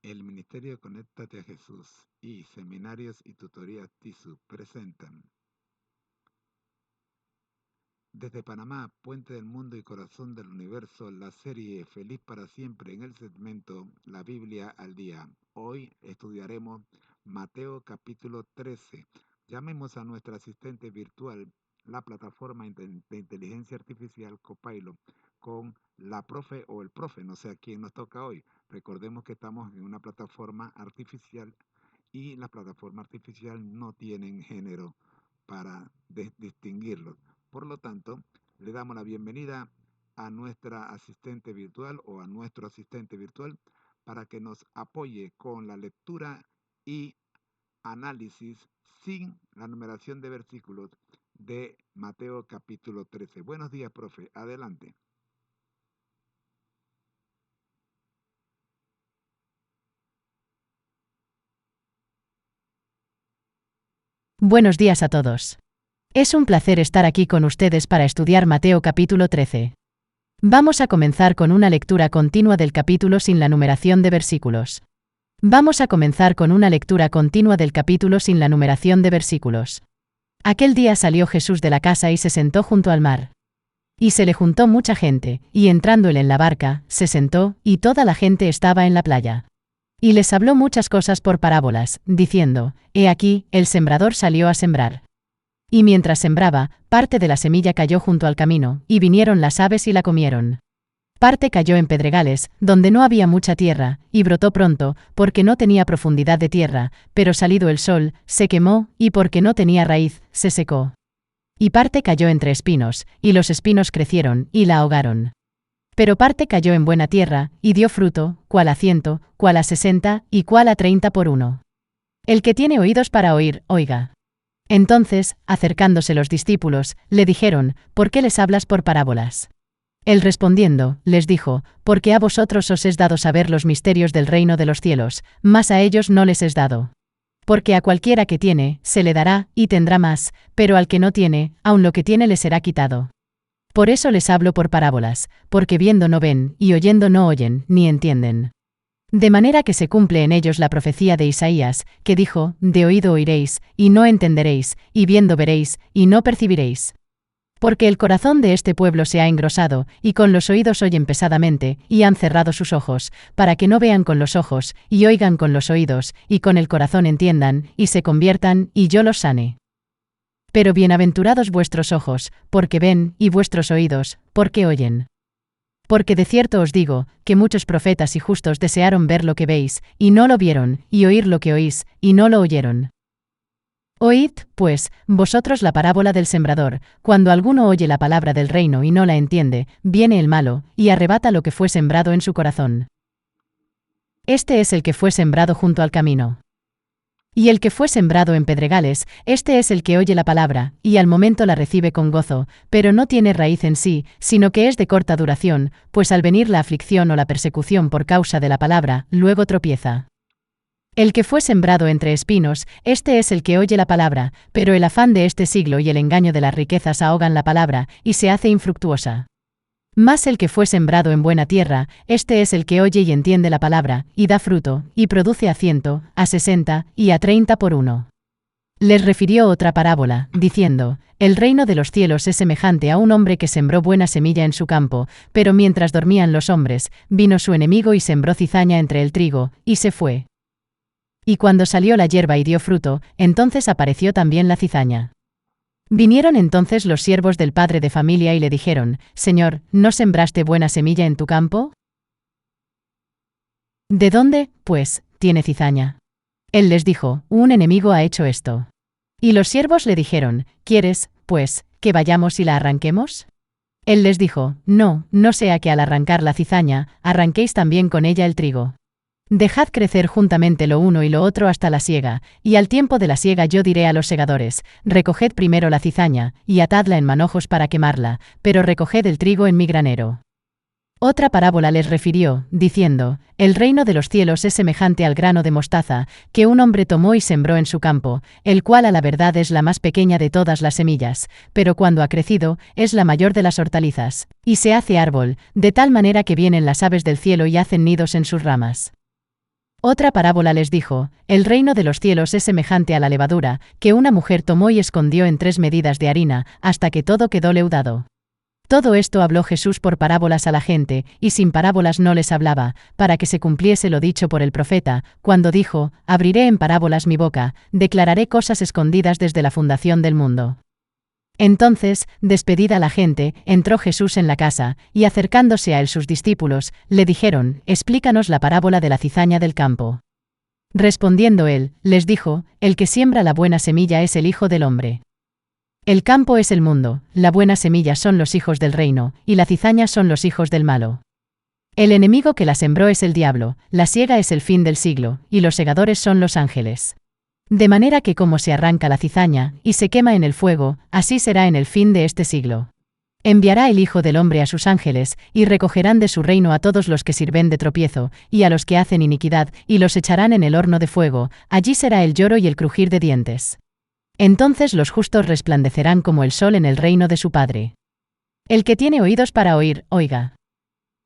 El Ministerio Conéctate a Jesús y Seminarios y Tutorías TISU presentan desde Panamá, Puente del Mundo y Corazón del Universo, la serie Feliz para Siempre en el segmento La Biblia al Día. Hoy estudiaremos Mateo capítulo 13. Llamemos a nuestra asistente virtual, la plataforma de inteligencia artificial Copilot, con la profe o el profe, no sé a quién nos toca hoy. Recordemos que estamos en una plataforma artificial y las plataformas artificiales no tienen género para distinguirlos. Por lo tanto, le damos la bienvenida a nuestra asistente virtual o a nuestro asistente virtual para que nos apoye con la lectura y análisis sin la numeración de versículos de Mateo capítulo 13. Buenos días, profe. Adelante. Buenos días a todos. Es un placer estar aquí con ustedes para estudiar Mateo capítulo 13. Vamos a comenzar con una lectura continua del capítulo sin la numeración de versículos. Aquel día salió Jesús de la casa y se sentó junto al mar. Y se le juntó mucha gente, y entrando él en la barca, se sentó, y toda la gente estaba en la playa. Y les habló muchas cosas por parábolas, diciendo: He aquí, el sembrador salió a sembrar. Y mientras sembraba, parte de la semilla cayó junto al camino, y vinieron las aves y la comieron. Parte cayó en pedregales, donde no había mucha tierra, y brotó pronto, porque no tenía profundidad de tierra, pero salido el sol, se quemó, y porque no tenía raíz, se secó. Y parte cayó entre espinos, y los espinos crecieron, y la ahogaron. Pero parte cayó en buena tierra, y dio fruto, cuál a 100, cuál a 60, y cuál a 30 por uno. El que tiene oídos para oír, oiga. Entonces, acercándose los discípulos, le dijeron: ¿Por qué les hablas por parábolas? Él respondiendo, les dijo: Porque a vosotros os es dado saber los misterios del reino de los cielos, mas a ellos no les es dado. Porque a cualquiera que tiene, se le dará, y tendrá más, pero al que no tiene, aun lo que tiene le será quitado. Por eso les hablo por parábolas, porque viendo no ven, y oyendo no oyen, ni entienden. De manera que se cumple en ellos la profecía de Isaías, que dijo: De oído oiréis, y no entenderéis, y viendo veréis, y no percibiréis. Porque el corazón de este pueblo se ha engrosado, y con los oídos oyen pesadamente, y han cerrado sus ojos, para que no vean con los ojos, y oigan con los oídos, y con el corazón entiendan, y se conviertan, y yo los sane. Pero bienaventurados vuestros ojos, porque ven, y vuestros oídos, porque oyen. Porque de cierto os digo, que muchos profetas y justos desearon ver lo que veis, y no lo vieron, y oír lo que oís, y no lo oyeron. Oíd, pues, vosotros la parábola del sembrador: cuando alguno oye la palabra del reino y no la entiende, viene el malo, y arrebata lo que fue sembrado en su corazón. Este es el que fue sembrado junto al camino. Y el que fue sembrado en pedregales, este es el que oye la palabra, y al momento la recibe con gozo, pero no tiene raíz en sí, sino que es de corta duración, pues al venir la aflicción o la persecución por causa de la palabra, luego tropieza. El que fue sembrado entre espinos, este es el que oye la palabra, pero el afán de este siglo y el engaño de las riquezas ahogan la palabra, y se hace infructuosa. Mas el que fue sembrado en buena tierra, este es el que oye y entiende la palabra, y da fruto, y produce a 100, a 60, y a 30 por uno. Les refirió otra parábola, diciendo: El reino de los cielos es semejante a un hombre que sembró buena semilla en su campo, pero mientras dormían los hombres, vino su enemigo y sembró cizaña entre el trigo, y se fue. Y cuando salió la hierba y dio fruto, entonces apareció también la cizaña. Vinieron entonces los siervos del padre de familia y le dijeron: Señor, ¿no sembraste buena semilla en tu campo? ¿De dónde, pues, tiene cizaña? Él les dijo: Un enemigo ha hecho esto. Y los siervos le dijeron: ¿Quieres, pues, que vayamos y la arranquemos? Él les dijo: No, no sea que al arrancar la cizaña, arranquéis también con ella el trigo. Dejad crecer juntamente lo uno y lo otro hasta la siega, y al tiempo de la siega yo diré a los segadores: Recoged primero la cizaña, y atadla en manojos para quemarla, pero recoged el trigo en mi granero. Otra parábola les refirió, diciendo: El reino de los cielos es semejante al grano de mostaza, que un hombre tomó y sembró en su campo, el cual a la verdad es la más pequeña de todas las semillas, pero cuando ha crecido, es la mayor de las hortalizas, y se hace árbol, de tal manera que vienen las aves del cielo y hacen nidos en sus ramas. Otra parábola les dijo: el reino de los cielos es semejante a la levadura, que una mujer tomó y escondió en 3 medidas de harina, hasta que todo quedó leudado. Todo esto habló Jesús por parábolas a la gente, y sin parábolas no les hablaba, para que se cumpliese lo dicho por el profeta, cuando dijo: abriré en parábolas mi boca, declararé cosas escondidas desde la fundación del mundo. Entonces, despedida la gente, entró Jesús en la casa, y acercándose a él sus discípulos, le dijeron: explícanos la parábola de la cizaña del campo. Respondiendo él, les dijo: el que siembra la buena semilla es el Hijo del Hombre. El campo es el mundo, la buena semilla son los hijos del reino, y la cizaña son los hijos del malo. El enemigo que la sembró es el diablo, la siega es el fin del siglo, y los segadores son los ángeles. De manera que como se arranca la cizaña, y se quema en el fuego, así será en el fin de este siglo. Enviará el Hijo del Hombre a sus ángeles, y recogerán de su reino a todos los que sirven de tropiezo, y a los que hacen iniquidad, y los echarán en el horno de fuego, allí será el lloro y el crujir de dientes. Entonces los justos resplandecerán como el sol en el reino de su Padre. El que tiene oídos para oír, oiga.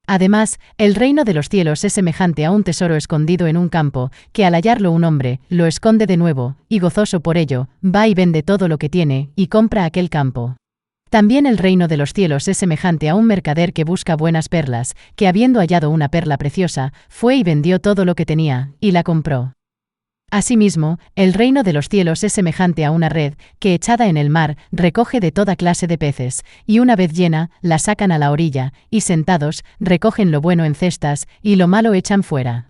Además, el reino de los cielos es semejante a un tesoro escondido en un campo, que al hallarlo un hombre, lo esconde de nuevo, y gozoso por ello, va y vende todo lo que tiene, y compra aquel campo. También el reino de los cielos es semejante a un mercader que busca buenas perlas, que habiendo hallado una perla preciosa, fue y vendió todo lo que tenía, y la compró. Asimismo, el reino de los cielos es semejante a una red, que echada en el mar, recoge de toda clase de peces, y una vez llena, la sacan a la orilla, y sentados, recogen lo bueno en cestas, y lo malo echan fuera.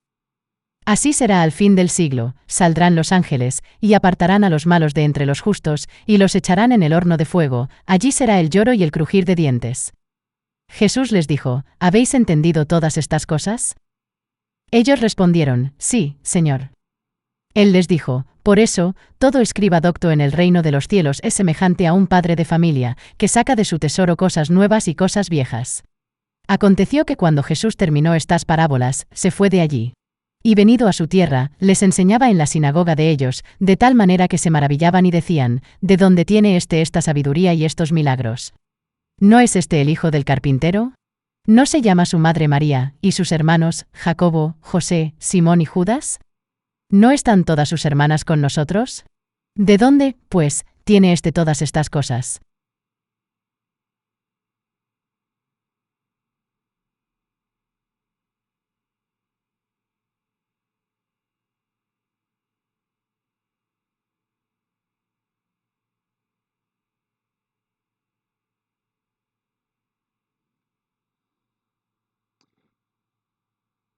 Así será al fin del siglo: saldrán los ángeles, y apartarán a los malos de entre los justos, y los echarán en el horno de fuego, allí será el lloro y el crujir de dientes. Jesús les dijo: ¿habéis entendido todas estas cosas? Ellos respondieron: sí, Señor. Él les dijo: por eso, todo escriba docto en el reino de los cielos es semejante a un padre de familia, que saca de su tesoro cosas nuevas y cosas viejas. Aconteció que cuando Jesús terminó estas parábolas, se fue de allí. Y venido a su tierra, les enseñaba en la sinagoga de ellos, de tal manera que se maravillaban y decían: ¿de dónde tiene esta sabiduría y estos milagros? ¿No es este el hijo del carpintero? ¿No se llama su madre María, y sus hermanos, Jacobo, José, Simón y Judas? ¿No están todas sus hermanas con nosotros? ¿De dónde, pues, tiene todas estas cosas?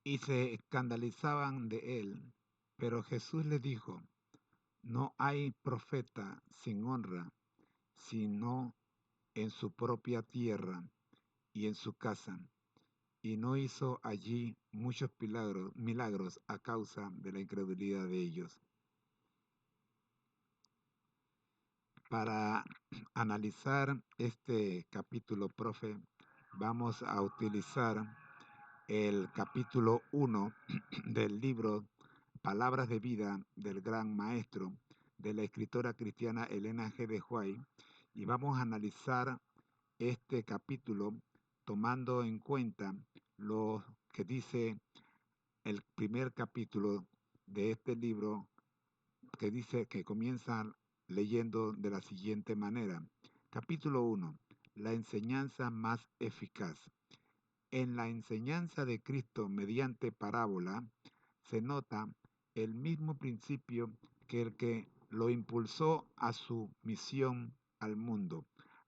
Y se escandalizaban de él. Pero Jesús les dijo: no hay profeta sin honra, sino en su propia tierra y en su casa. Y no hizo allí muchos milagros a causa de la incredulidad de ellos. Para analizar este capítulo, profe, vamos a utilizar el capítulo 1 del libro Palabras de Vida del Gran Maestro de la escritora cristiana Elena G. de White, y vamos a analizar este capítulo tomando en cuenta lo que dice el primer capítulo de este libro, que dice que comienza leyendo de la siguiente manera. Capítulo 1. La enseñanza más eficaz. En la enseñanza de Cristo mediante parábola se nota el mismo principio que el que lo impulsó a su misión al mundo,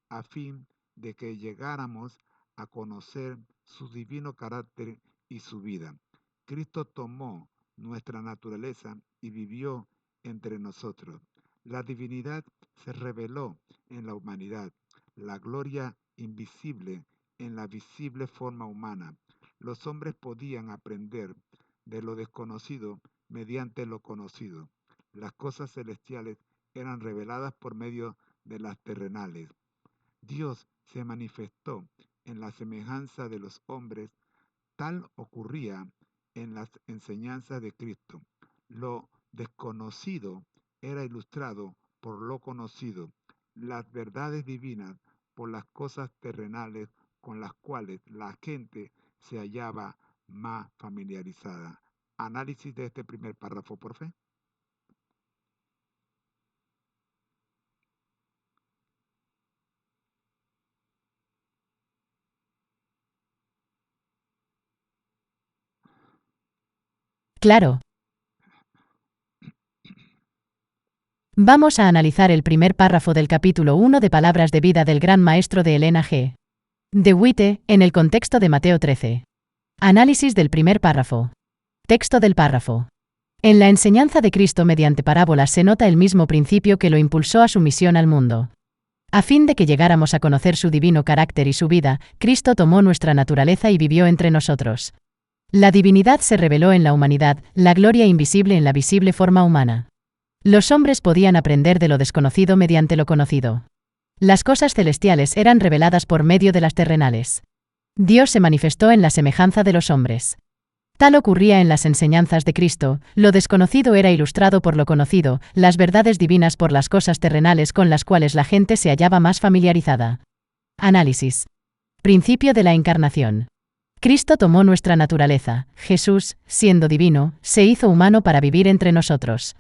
a fin de que llegáramos a conocer su divino carácter y su vida. Cristo tomó nuestra naturaleza y vivió entre nosotros. La divinidad se reveló en la humanidad, la gloria invisible en la visible forma humana. Los hombres podían aprender de lo desconocido mediante lo conocido. Las cosas celestiales eran reveladas por medio de las terrenales. Dios se manifestó en la semejanza de los hombres. Tal ocurría en las enseñanzas de Cristo. Lo desconocido era ilustrado por lo conocido, las verdades divinas por las cosas terrenales con las cuales la gente se hallaba más familiarizada. Análisis de este primer párrafo, profe. Claro. Vamos a analizar el primer párrafo del capítulo 1 de Palabras de Vida del Gran Maestro de Elena G. de Witte, en el contexto de Mateo 13. Análisis del primer párrafo. Texto del párrafo. En la enseñanza de Cristo mediante parábolas se nota el mismo principio que lo impulsó a su misión al mundo. A fin de que llegáramos a conocer su divino carácter y su vida, Cristo tomó nuestra naturaleza y vivió entre nosotros. La divinidad se reveló en la humanidad, la gloria invisible en la visible forma humana. Los hombres podían aprender de lo desconocido mediante lo conocido. Las cosas celestiales eran reveladas por medio de las terrenales. Dios se manifestó en la semejanza de los hombres. Tal ocurría en las enseñanzas de Cristo, lo desconocido era ilustrado por lo conocido, las verdades divinas por las cosas terrenales con las cuales la gente se hallaba más familiarizada. Análisis. Principio de la encarnación. Cristo tomó nuestra naturaleza, Jesús, siendo divino, se hizo humano para vivir entre nosotros.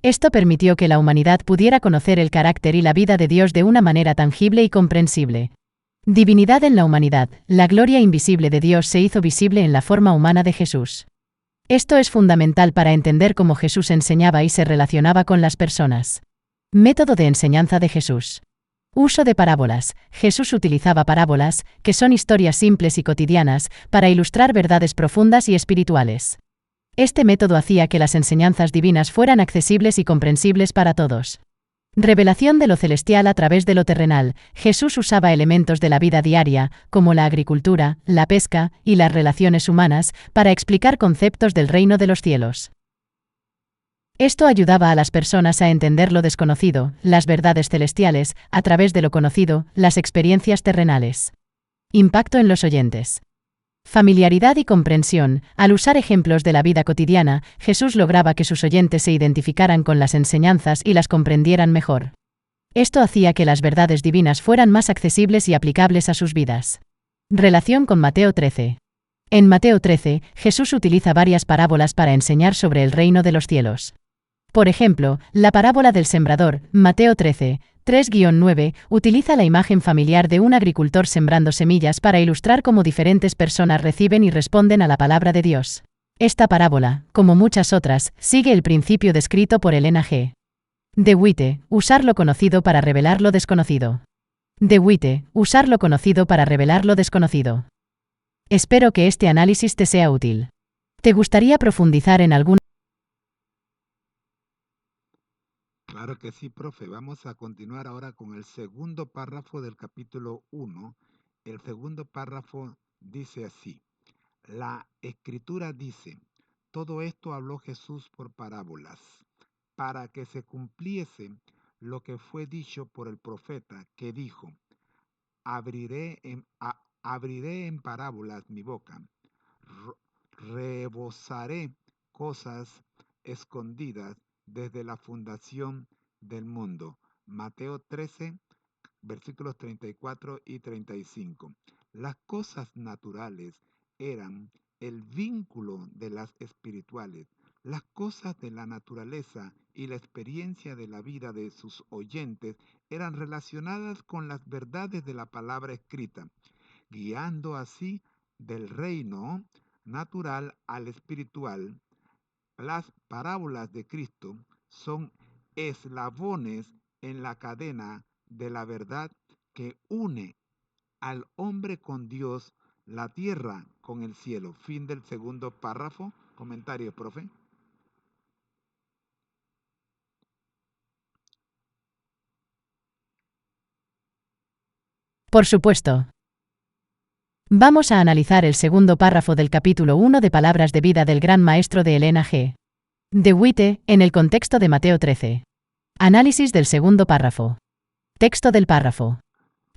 Esto permitió que la humanidad pudiera conocer el carácter y la vida de Dios de una manera tangible y comprensible. Divinidad en la humanidad, la gloria invisible de Dios se hizo visible en la forma humana de Jesús. Esto es fundamental para entender cómo Jesús enseñaba y se relacionaba con las personas. Método de enseñanza de Jesús. Uso de parábolas. Jesús utilizaba parábolas, que son historias simples y cotidianas, para ilustrar verdades profundas y espirituales. Este método hacía que las enseñanzas divinas fueran accesibles y comprensibles para todos. Revelación de lo celestial a través de lo terrenal. Jesús usaba elementos de la vida diaria, como la agricultura, la pesca y las relaciones humanas, para explicar conceptos del reino de los cielos. Esto ayudaba a las personas a entender lo desconocido, las verdades celestiales, a través de lo conocido, las experiencias terrenales. Impacto en los oyentes. Familiaridad y comprensión. Al usar ejemplos de la vida cotidiana, Jesús lograba que sus oyentes se identificaran con las enseñanzas y las comprendieran mejor. Esto hacía que las verdades divinas fueran más accesibles y aplicables a sus vidas. Relación con Mateo 13. En Mateo 13, Jesús utiliza varias parábolas para enseñar sobre el reino de los cielos. Por ejemplo, la parábola del sembrador, Mateo 13, 3-9, utiliza la imagen familiar de un agricultor sembrando semillas para ilustrar cómo diferentes personas reciben y responden a la palabra de Dios. Esta parábola, como muchas otras, sigue el principio descrito por Elena G. de Witte, usar lo conocido para revelar lo desconocido. De Witte, usar lo conocido para revelar lo desconocido. Espero que este análisis te sea útil. ¿Te gustaría profundizar en algún? Claro que sí, profe. Vamos a continuar ahora con el segundo párrafo del capítulo 1. El segundo párrafo dice así. La Escritura dice, todo esto habló Jesús por parábolas, para que se cumpliese lo que fue dicho por el profeta, que dijo, abriré en parábolas mi boca, rebosaré cosas escondidas desde la fundación del mundo. Mateo 13, versículos 34 y 35. Las cosas naturales eran el vínculo de las espirituales. Las cosas de la naturaleza y la experiencia de la vida de sus oyentes eran relacionadas con las verdades de la palabra escrita, guiando así del reino natural al espiritual. Las parábolas de Cristo son eslabones en la cadena de la verdad que une al hombre con Dios, la tierra con el cielo. Fin del segundo párrafo. Comentario, profe. Por supuesto. Vamos a analizar el segundo párrafo del capítulo 1 de Palabras de Vida del Gran Maestro de Elena G. de Witte, en el contexto de Mateo 13. Análisis del segundo párrafo. Texto del párrafo.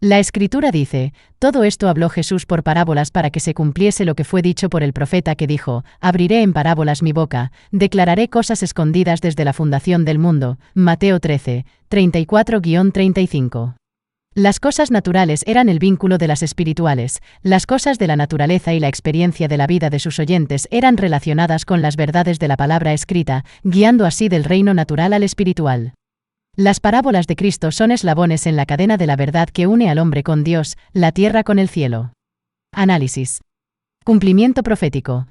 La Escritura dice, todo esto habló Jesús por parábolas para que se cumpliese lo que fue dicho por el profeta que dijo, abriré en parábolas mi boca, declararé cosas escondidas desde la fundación del mundo. Mateo 13, 34-35. Las cosas naturales eran el vínculo de las espirituales, las cosas de la naturaleza y la experiencia de la vida de sus oyentes eran relacionadas con las verdades de la palabra escrita, guiando así del reino natural al espiritual. Las parábolas de Cristo son eslabones en la cadena de la verdad que une al hombre con Dios, la tierra con el cielo. Análisis. Cumplimiento profético.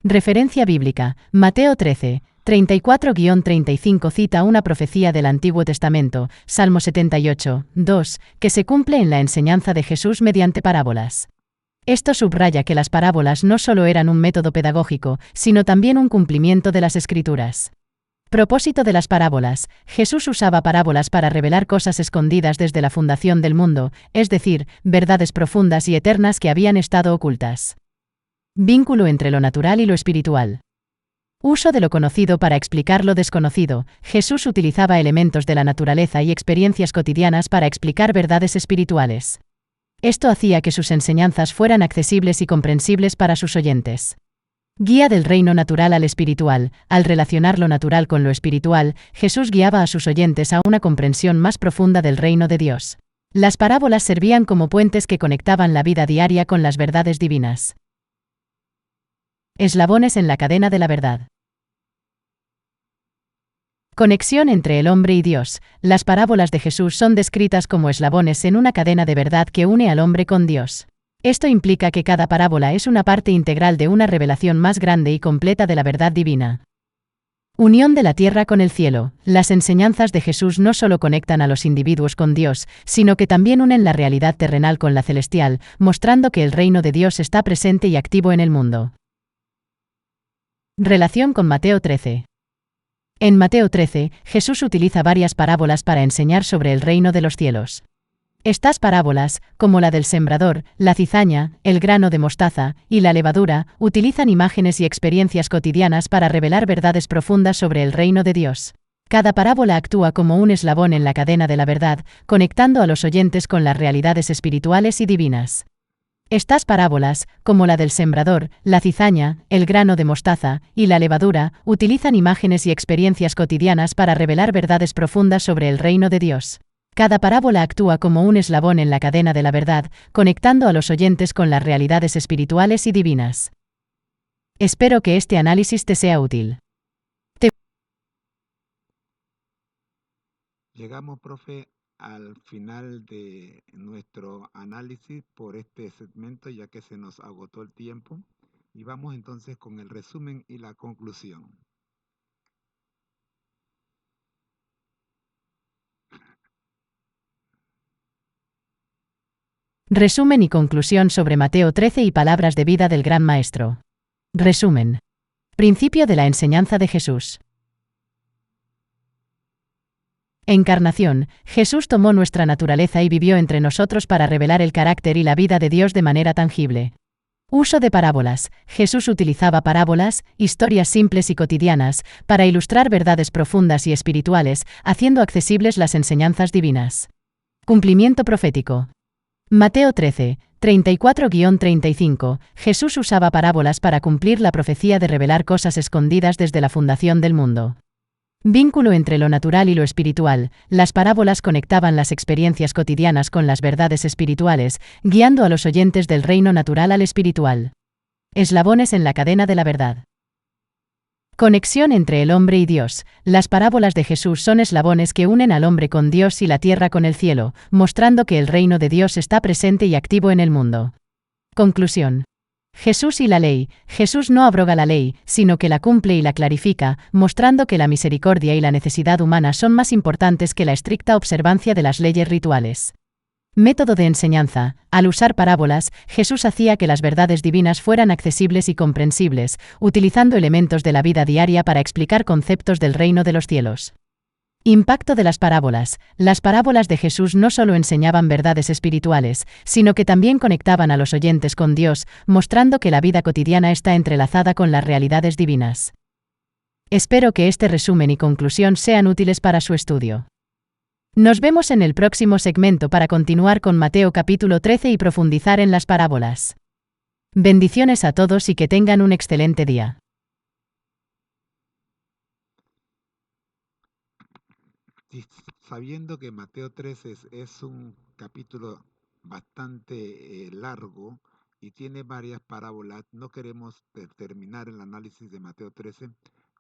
Referencia bíblica, Mateo 13, 34-35 cita una profecía del Antiguo Testamento, Salmo 78, 2, que se cumple en la enseñanza de Jesús mediante parábolas. Esto subraya que las parábolas no solo eran un método pedagógico, sino también un cumplimiento de las Escrituras. Propósito de las parábolas. Jesús usaba parábolas para revelar cosas escondidas desde la fundación del mundo, es decir, verdades profundas y eternas que habían estado ocultas. Vínculo entre lo natural y lo espiritual. Uso de lo conocido para explicar lo desconocido. Jesús utilizaba elementos de la naturaleza y experiencias cotidianas para explicar verdades espirituales. Esto hacía que sus enseñanzas fueran accesibles y comprensibles para sus oyentes. Guía del reino natural al espiritual. Al relacionar lo natural con lo espiritual, Jesús guiaba a sus oyentes a una comprensión más profunda del reino de Dios. Las parábolas servían como puentes que conectaban la vida diaria con las verdades divinas. Eslabones en la cadena de la verdad. Conexión entre el hombre y Dios. Las parábolas de Jesús son descritas como eslabones en una cadena de verdad que une al hombre con Dios. Esto implica que cada parábola es una parte integral de una revelación más grande y completa de la verdad divina. Unión de la tierra con el cielo. Las enseñanzas de Jesús no solo conectan a los individuos con Dios, sino que también unen la realidad terrenal con la celestial, mostrando que el reino de Dios está presente y activo en el mundo. Relación con Mateo 13. En Mateo 13, Jesús utiliza varias parábolas para enseñar sobre el reino de los cielos. Estas parábolas, como la del sembrador, la cizaña, el grano de mostaza y la levadura, utilizan imágenes y experiencias cotidianas para revelar verdades profundas sobre el reino de Dios. Cada parábola actúa como un eslabón en la cadena de la verdad, conectando a los oyentes con las realidades espirituales y divinas. Estas parábolas, como la del sembrador, la cizaña, el grano de mostaza y la levadura, utilizan imágenes y experiencias cotidianas para revelar verdades profundas sobre el reino de Dios. Cada parábola actúa como un eslabón en la cadena de la verdad, conectando a los oyentes con las realidades espirituales y divinas. Espero que este análisis te sea útil. Llegamos, profe, al final de nuestro análisis por este segmento, ya que se nos agotó el tiempo, y vamos entonces con el resumen y la conclusión. Resumen y conclusión sobre Mateo 13 y palabras de vida del Gran Maestro. Resumen. Principio de la enseñanza de Jesús. Encarnación. Jesús tomó nuestra naturaleza y vivió entre nosotros para revelar el carácter y la vida de Dios de manera tangible. Uso de parábolas. Jesús utilizaba parábolas, historias simples y cotidianas, para ilustrar verdades profundas y espirituales, haciendo accesibles las enseñanzas divinas. Cumplimiento profético. Mateo 13, 34-35. Jesús usaba parábolas para cumplir la profecía de revelar cosas escondidas desde la fundación del mundo. Vínculo entre lo natural y lo espiritual. Las parábolas conectaban las experiencias cotidianas con las verdades espirituales, guiando a los oyentes del reino natural al espiritual. Eslabones en la cadena de la verdad. Conexión entre el hombre y Dios. Las parábolas de Jesús son eslabones que unen al hombre con Dios y la tierra con el cielo, mostrando que el reino de Dios está presente y activo en el mundo. Conclusión. Jesús y la ley. Jesús no abroga la ley, sino que la cumple y la clarifica, mostrando que la misericordia y la necesidad humana son más importantes que la estricta observancia de las leyes rituales. Método de enseñanza. Al usar parábolas, Jesús hacía que las verdades divinas fueran accesibles y comprensibles, utilizando elementos de la vida diaria para explicar conceptos del reino de los cielos. Impacto de las parábolas. Las parábolas de Jesús no solo enseñaban verdades espirituales, sino que también conectaban a los oyentes con Dios, mostrando que la vida cotidiana está entrelazada con las realidades divinas. Espero que este resumen y conclusión sean útiles para su estudio. Nos vemos en el próximo segmento para continuar con Mateo capítulo 13 y profundizar en las parábolas. Bendiciones a todos y que tengan un excelente día. Sí, sabiendo que Mateo 13 es un capítulo bastante largo y tiene varias parábolas, no queremos terminar el análisis de Mateo 13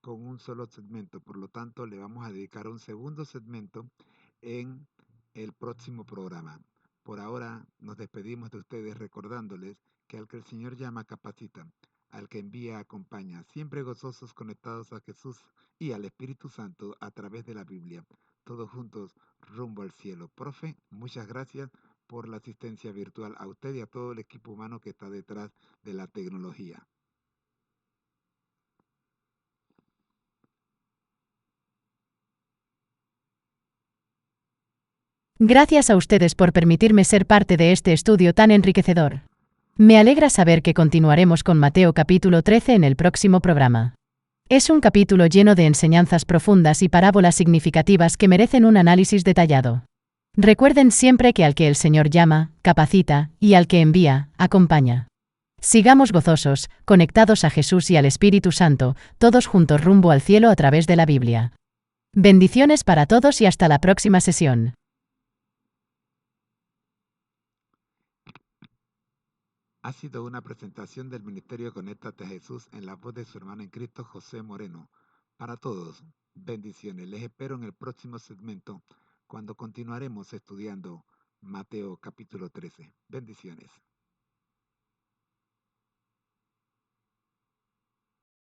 con un solo segmento. Por lo tanto, le vamos a dedicar un segundo segmento en el próximo programa. Por ahora nos despedimos de ustedes recordándoles que al que el Señor llama capacita, al que envía acompaña, siempre gozosos conectados a Jesús y al Espíritu Santo a través de la Biblia, todos juntos rumbo al cielo. Profe, muchas gracias por la asistencia virtual a usted y a todo el equipo humano que está detrás de la tecnología. Gracias a ustedes por permitirme ser parte de este estudio tan enriquecedor. Me alegra saber que continuaremos con Mateo capítulo 13 en el próximo programa. Es un capítulo lleno de enseñanzas profundas y parábolas significativas que merecen un análisis detallado. Recuerden siempre que al que el Señor llama, capacita, y al que envía, acompaña. Sigamos gozosos, conectados a Jesús y al Espíritu Santo, todos juntos rumbo al cielo a través de la Biblia. Bendiciones para todos y hasta la próxima sesión. Ha sido una presentación del Ministerio Conéctate a Jesús en la voz de su hermano en Cristo, José Moreno. Para todos, bendiciones. Les espero en el próximo segmento, cuando continuaremos estudiando Mateo capítulo 13. Bendiciones.